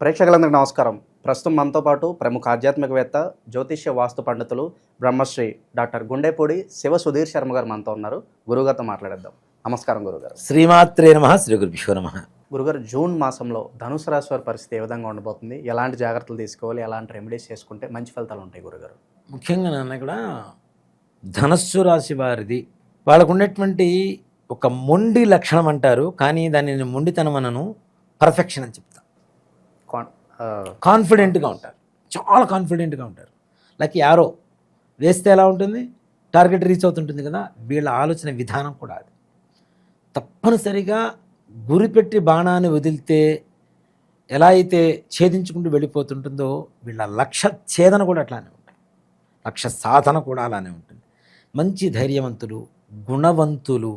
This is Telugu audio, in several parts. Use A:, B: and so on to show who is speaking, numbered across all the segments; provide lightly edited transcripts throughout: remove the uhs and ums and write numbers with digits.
A: ప్రేక్షకులందరికీ నమస్కారం. ప్రస్తుతం మనతో పాటు ప్రముఖ ఆధ్యాత్మికవేత్త, జ్యోతిష్య వాస్తు పండితులు, బ్రహ్మశ్రీ డాక్టర్ గుండేపూడి శివ సుధీర్ శర్మ గారు మనతో ఉన్నారు. గురుగారితో మాట్లాడేద్దాం. నమస్కారం గురుగారు.
B: శ్రీమాత్రే నమః, శ్రీ గురుభ్యో నమః.
A: గురుగారు, జూన్ మాసంలో ధనుసు రాశి వారి పరిస్థితి ఏ విధంగా ఉండబోతుంది? ఎలాంటి జాగ్రత్తలు తీసుకోవాలి? ఎలాంటి రెమెడీస్ చేసుకుంటే మంచి ఫలితాలు ఉంటాయి గురుగారు?
B: ముఖ్యంగా నాన్న ఇక్కడ ధనస్సు రాశి వారిది వాళ్ళకు ఉన్నటువంటి ఒక మొండి లక్షణం అంటారు, కానీ దాన్ని నేను మొండితనం అనను, పర్ఫెక్షన్ అని చెప్తాను. కాన్ఫిడెంట్గా ఉంటారు, చాలా కాన్ఫిడెంట్గా ఉంటారు. లైక్ యారో వేస్తే ఎలా ఉంటుంది, టార్గెట్ రీచ్ అవుతుంటుంది కదా, వీళ్ళ ఆలోచన విధానం కూడా అది. తప్పనిసరిగా గురిపెట్టి బాణాన్ని వదిలితే ఎలా అయితే ఛేదించుకుంటూ వెళ్ళిపోతుంటుందో, వీళ్ళ లక్ష్య ఛేదన కూడా అట్లానే ఉంటుంది, లక్ష్య సాధన కూడా అలానే ఉంటుంది. మంచి ధైర్యవంతులు, గుణవంతులు,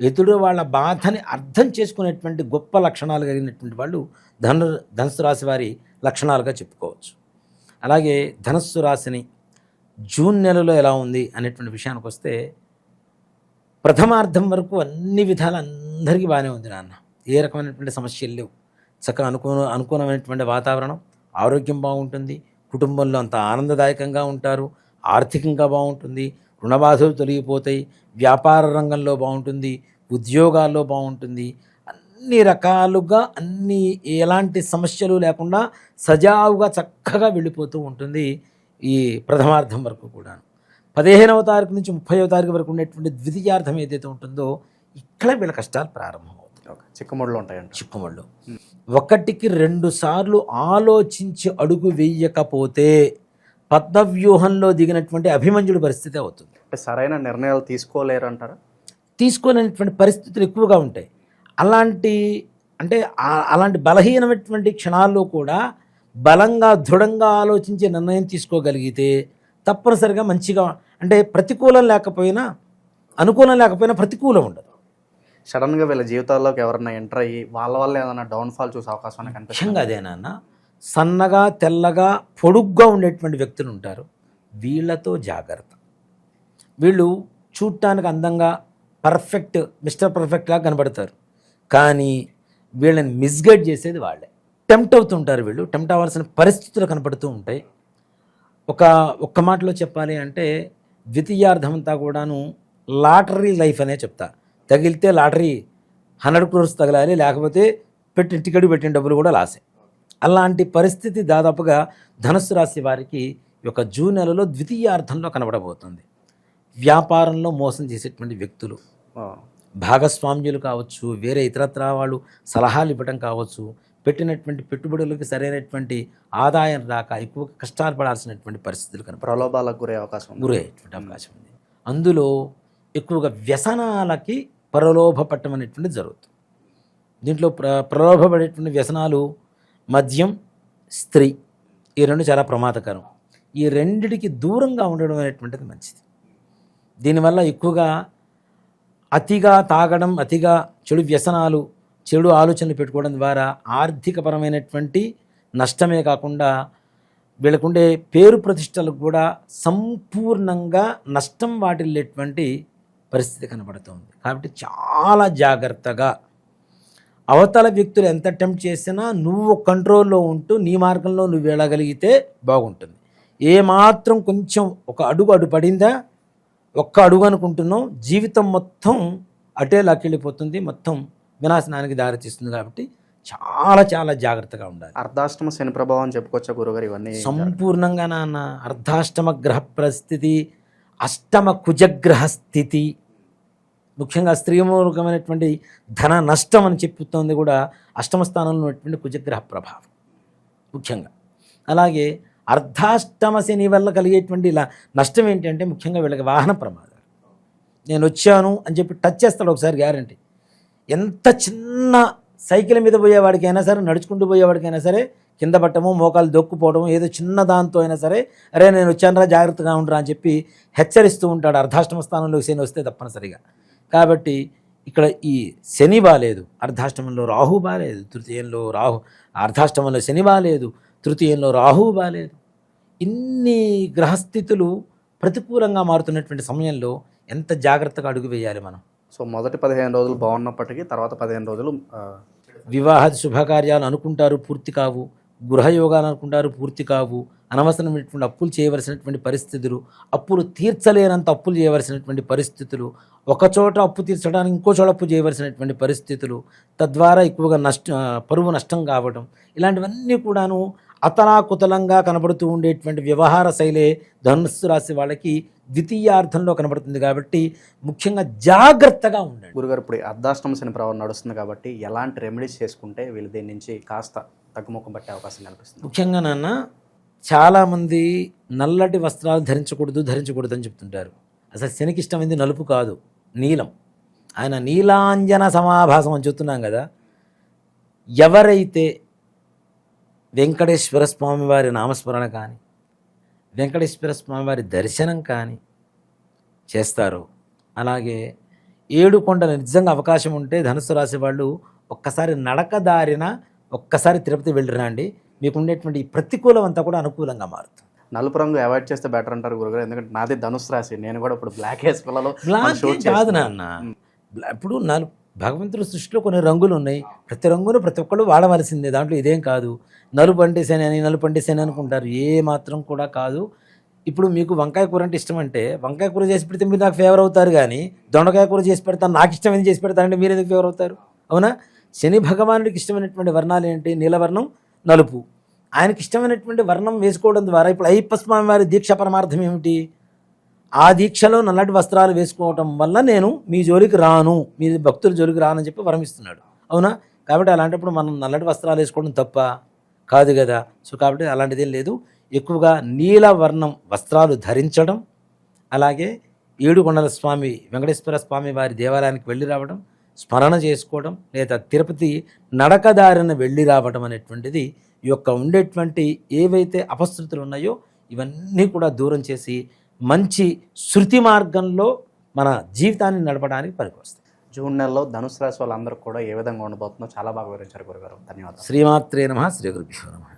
B: ఎదురు వాళ్ళ బాధని అర్థం చేసుకునేటువంటి గొప్ప లక్షణాలు కలిగినటువంటి వాళ్ళు ధనుస్సు రాశి వారి లక్షణాలుగా చెప్పుకోవచ్చు. అలాగే ధనుస్సు రాశిని జూన్ నెలలో ఎలా ఉంది అనేటువంటి విషయానికి వస్తే, ప్రథమార్థం వరకు అన్ని విధాలు అందరికీ బాగానే ఉంది నాన్న. ఏ రకమైనటువంటి సమస్యలు లేవు, చక్కగా అనుకూలమైనటువంటి వాతావరణం, ఆరోగ్యం బాగుంటుంది, కుటుంబంలో అంత ఆనందదాయకంగా ఉంటారు, ఆర్థికంగా బాగుంటుంది, రుణబాధలు తొలగిపోతాయి, వ్యాపార రంగంలో బాగుంటుంది, ఉద్యోగాల్లో బాగుంటుంది, అన్ని రకాలుగా అన్ని ఎలాంటి సమస్యలు లేకుండా సజావుగా చక్కగా వెళ్ళిపోతూ ఉంటుంది ఈ ప్రథమార్థం వరకు కూడా. 15వ తారీఖు నుంచి 30వ తారీఖు వరకు ఉండేటువంటి ద్వితీయార్థం ఏదైతే ఉంటుందో, ఇక్కడ వీళ్ళ కష్టాలు ప్రారంభమవుతాయి.
A: చిక్కుముళ్ళు ఉంటాయండి.
B: చిక్కుముళ్ళు ఒకటికి 2 సార్లు ఆలోచించి అడుగు వేయకపోతే పద్మవ్యూహంలో దిగినటువంటి అభిమన్యుడి పరిస్థితి అవుతుంది.
A: సరైన నిర్ణయాలు తీసుకోలేరు అంటారా?
B: తీసుకోలేనటువంటి పరిస్థితులు ఎక్కువగా ఉంటాయి. అలాంటి బలహీనమైనటువంటి క్షణాల్లో కూడా బలంగా దృఢంగా ఆలోచించి నిర్ణయం తీసుకోగలిగితే తప్పనిసరిగా మంచిగా, అంటే ప్రతికూలం లేకపోయినా అనుకూలం లేకపోయినా ప్రతికూలం ఉండదు.
A: సడన్గా వీళ్ళ జీవితాల్లోకి ఎవరన్నా ఎంటర్ అయ్యి వాళ్ళ వల్ల ఏదైనా డౌన్ఫాల్ చూసే అవకాశం కనిపిస్తుంది.
B: ముఖ్యంగా అదేనా, సన్నగా తెల్లగా పొడుగ్గా ఉండేటువంటి వ్యక్తులు ఉంటారు, వీళ్ళతో జాగ్రత్త. వీళ్ళు చూడటానికి అందంగా పర్ఫెక్ట్ మిస్టర్ పర్ఫెక్ట్లా కనబడతారు, కానీ వీళ్ళని మిస్గైడ్ చేసేది వాళ్ళే. టెంప్ట్ అవుతుంటారు, వీళ్ళు టెంప్ట్ అవ్వాల్సిన పరిస్థితులు కనపడుతూ ఉంటాయి. ఒక్క మాటలో చెప్పాలి అంటే, ద్వితీయార్థం అంతా కూడాను లాటరీ లైఫ్ అనే చెప్తా. తగిలితే లాటరీ 100 crores తగలాలి, లేకపోతే టికెట్ పెట్టిన డబ్బులు కూడా లాసే. అలాంటి పరిస్థితి దాదాపుగా ధనుస్సు రాశి వారికి ఒక జూన్ నెలలో ద్వితీయార్థంలో కనబడబోతుంది. వ్యాపారంలో మోసం చేసేటువంటి వ్యక్తులు, భాగస్వామ్యులు కావచ్చు, వేరే ఇతరత్ర వాళ్ళు సలహాలు ఇవ్వడం కావచ్చు, పెట్టినటువంటి పెట్టుబడులకు సరైనటువంటి ఆదాయం రాక ఎక్కువ కష్టాలు పడాల్సినటువంటి పరిస్థితులు
A: ప్రలోభాలకు గురయ్యేటువంటి
B: అవకాశం ఉంది. అందులో ఎక్కువగా వ్యసనాలకి ప్రలోభపడటం అనేటువంటి జరుగుతుంది. దీంట్లో ప్రలోభపడేటువంటి వ్యసనాలు మద్యం, స్త్రీ, ఈ 2 చాలా ప్రమాదకరం. ఈ రెండిటికి దూరంగా ఉండడం అనేటువంటిది మంచిది. దీనివల్ల ఎక్కువగా అతిగా తాగడం, అతిగా చెడు వ్యసనాలు, చెడు ఆలోచనలు పెట్టుకోవడం ద్వారా ఆర్థికపరమైనటువంటి నష్టమే కాకుండా వీళ్ళకుండే పేరు ప్రతిష్టలకు కూడా సంపూర్ణంగా నష్టం వాటిల్లేటువంటి పరిస్థితి కనబడుతుంది. కాబట్టి చాలా జాగ్రత్తగా, అవతల వ్యక్తులు ఎంత అటెంప్ట్ చేసినా నువ్వు కంట్రోల్లో ఉంటూ నీ మార్గంలో నువ్వు వెళ్ళగలిగితే బాగుంటుంది. ఏమాత్రం కొంచెం ఒక అడుగు పడిందా, ఒక్క అడుగు అనుకుంటున్నావు, జీవితం మొత్తం అటే లాక్కెళ్ళిపోతుంది, మొత్తం వినాశనానికి దారితీస్తుంది. కాబట్టి చాలా చాలా జాగ్రత్తగా ఉండాలి.
A: అర్ధాష్టమ శని ప్రభావం అని చెప్పుకోవచ్చా గురుగారు? ఇవన్నీ
B: సంపూర్ణంగా నాన్న. అర్ధాష్టమ గ్రహ పరిస్థితి, అష్టమ కుజగ్రహ స్థితి, ముఖ్యంగా స్త్రీమూలకమైనటువంటి ధన నష్టం అని చెప్తుంది కూడా అష్టమ స్థానంలో ఉన్నటువంటి కుజగ్రహ ప్రభావం ముఖ్యంగా. అలాగే అర్ధాష్టమ శని వల్ల కలిగేటువంటి ఇలా నష్టం ఏంటంటే, ముఖ్యంగా వీళ్ళకి వాహన ప్రమాదాలు. నేను వచ్చాను అని చెప్పి టచ్ చేస్తాడు ఒకసారి, గ్యారంటీ. ఎంత చిన్న సైకిల్ మీద పోయేవాడికైనా సరే, నడుచుకుంటూ పోయేవాడికైనా సరే, కింద పట్టము, మోకాలు దొక్కుపోవడం, ఏదో చిన్న దాంతో అయినా సరే, అరే నేను వచ్చానరా జాగ్రత్తగా ఉండరా అని చెప్పి హెచ్చరిస్తూ ఉంటాడు. అర్ధాష్టమ స్థానంలో శని వస్తే తప్పనిసరిగా. కాబట్టి ఇక్కడ ఈ శని బాలేదు, అర్ధాష్టమంలో రాహు బాలేదు, తృతీయంలో అర్ధాష్టమంలో శని బాలేదు, తృతీయంలో రాహువు బాలేదు. ఇన్ని గ్రహస్థితులు ప్రతికూలంగా మారుతున్నటువంటి సమయంలో ఎంత జాగ్రత్తగా అడుగు వేయాలి మనం.
A: సో మొదటి 15 రోజులు బాగున్నప్పటికీ తర్వాత 15 రోజులు
B: వివాహ శుభకార్యాలు అనుకుంటారు, పూర్తి కావు. గృహయోగాలు అనుకుంటారు, పూర్తి కావు. అనవసరమైనటువంటి అప్పులు చేయవలసినటువంటి పరిస్థితులు, అప్పులు తీర్చలేనంత అప్పులు చేయవలసినటువంటి పరిస్థితులు, ఒకచోట అప్పు తీర్చడానికి ఇంకో చోట అప్పు చేయవలసినటువంటి పరిస్థితులు, తద్వారా ఎక్కువగా పరువు నష్టం కావడం, ఇలాంటివన్నీ కూడాను అతలాకుతలంగా కనబడుతూ ఉండేటువంటి వ్యవహార శైలే ధనుస్సు రాశి వాళ్ళకి ద్వితీయార్థంలో కనబడుతుంది. కాబట్టి ముఖ్యంగా జాగ్రత్తగా ఉండండి.
A: గురుగారు, ఇప్పుడు అర్ధాష్టమ శని ప్రభావం నడుస్తుంది కాబట్టి ఎలాంటి రెమెడీస్ చేసుకుంటే వీళ్ళు దీని నుంచి కాస్త తగ్గుముఖం పట్టే అవకాశం కనిపిస్తుంది?
B: ముఖ్యంగా నాన్న, చాలామంది నల్లటి వస్త్రాలు ధరించకూడదు అని చెప్తుంటారు. అసలు శనికి ఇష్టమైంది నలుపు కాదు, నీలం. ఆయన నీలాంజన సమాభాసం అని చెప్తున్నాం కదా. ఎవరైతే వెంకటేశ్వర స్వామి వారి నామస్మరణ కానీ, వెంకటేశ్వర స్వామి వారి దర్శనం కానీ చేస్తారో, అలాగే ఏడుకొండలు నిజంగా అవకాశం ఉంటే ధనుస్సు రాశి వాళ్ళు ఒక్కసారి నడకదారిన ఒక్కసారి తిరుపతి వెళ్ళిరండి. మీకు ఉండేటువంటి ప్రతికూలం అంతా కూడా అనుకూలంగా మారుతుంది.
A: నలుపు రంగు అవాయిడ్ చేస్తే బెటర్ అంటారు గురుగారు, ఎందుకంటే నాది ధనుసు రాశి, నేను కూడా ఇప్పుడు బ్లాక్ హెయిర్స్ పిల్లలు
B: బ్లాక్ కాదు నాన్న. ఇప్పుడు భగవంతుడి సృష్టిలో కొన్ని రంగులు ఉన్నాయి, ప్రతి రంగును ప్రతి ఒక్కళ్ళు వాడవలసిందే, దాంట్లో ఇదేం కాదు. నలుపు అంటే శని అనుకుంటారు, ఏ మాత్రం కూడా కాదు. ఇప్పుడు మీకు వంకాయ కూర అంటే ఇష్టం అంటే వంకాయ కూర చేసి పెడితే మీరు నాకు ఫేవర్ అవుతారు, కానీ దొండకాయ కూర చేసి పెడతాను, నాకు ఇష్టమైనది చేసి పెడతానంటే మీరు ఎందుకు ఫేవర్ అవుతారు? అవునా? శని భగవానుడికి ఇష్టమైనటువంటి వర్ణాలు ఏంటి? నీలవర్ణం, నలుపు. ఆయనకి ఇష్టమైనటువంటి వర్ణం వేసుకోవడం ద్వారా ఇప్పుడు అయ్యప్ప స్వామి వారి దీక్ష పరమార్థం ఏమిటి? ఆ దీక్షలో నల్లటి వస్త్రాలు వేసుకోవటం వల్ల నేను మీ జోలికి రాను, మీ భక్తుల జోలికి రానని చెప్పి వరమిస్తున్నాడు. అవునా? కాబట్టి అలాంటప్పుడు మనం నల్లటి వస్త్రాలు వేసుకోవడం తప్ప కాదు కదా. సో కాబట్టి అలాంటిదేం లేదు. ఎక్కువగా నీలవర్ణం వస్త్రాలు ధరించడం, అలాగే ఏడుకొండల స్వామి వెంకటేశ్వర స్వామి వారి దేవాలయానికి వెళ్ళి రావడం, స్మరణ చేసుకోవడం, లేదా తిరుపతి నడకదారిన వెళ్ళి రావడం అనేటువంటిది ఈ యొక్క ఉండేటువంటి ఏవైతే అపశృతులు ఉన్నాయో ఇవన్నీ కూడా దూరం చేసి మంచి శృతి మార్గంలో మన జీవితాన్ని నడపడానికి పనికొస్తాయి.
A: జూన్ నెలలో ధనుసు రాశి వాళ్ళందరూ కూడా ఏ విధంగా ఉండబోతుందో చాలా బాగా వివరించారు గురుగారు. ధన్యవాదాలు.
B: శ్రీమాత్రే నమః. శ్రీ గురుభ్యో నమః.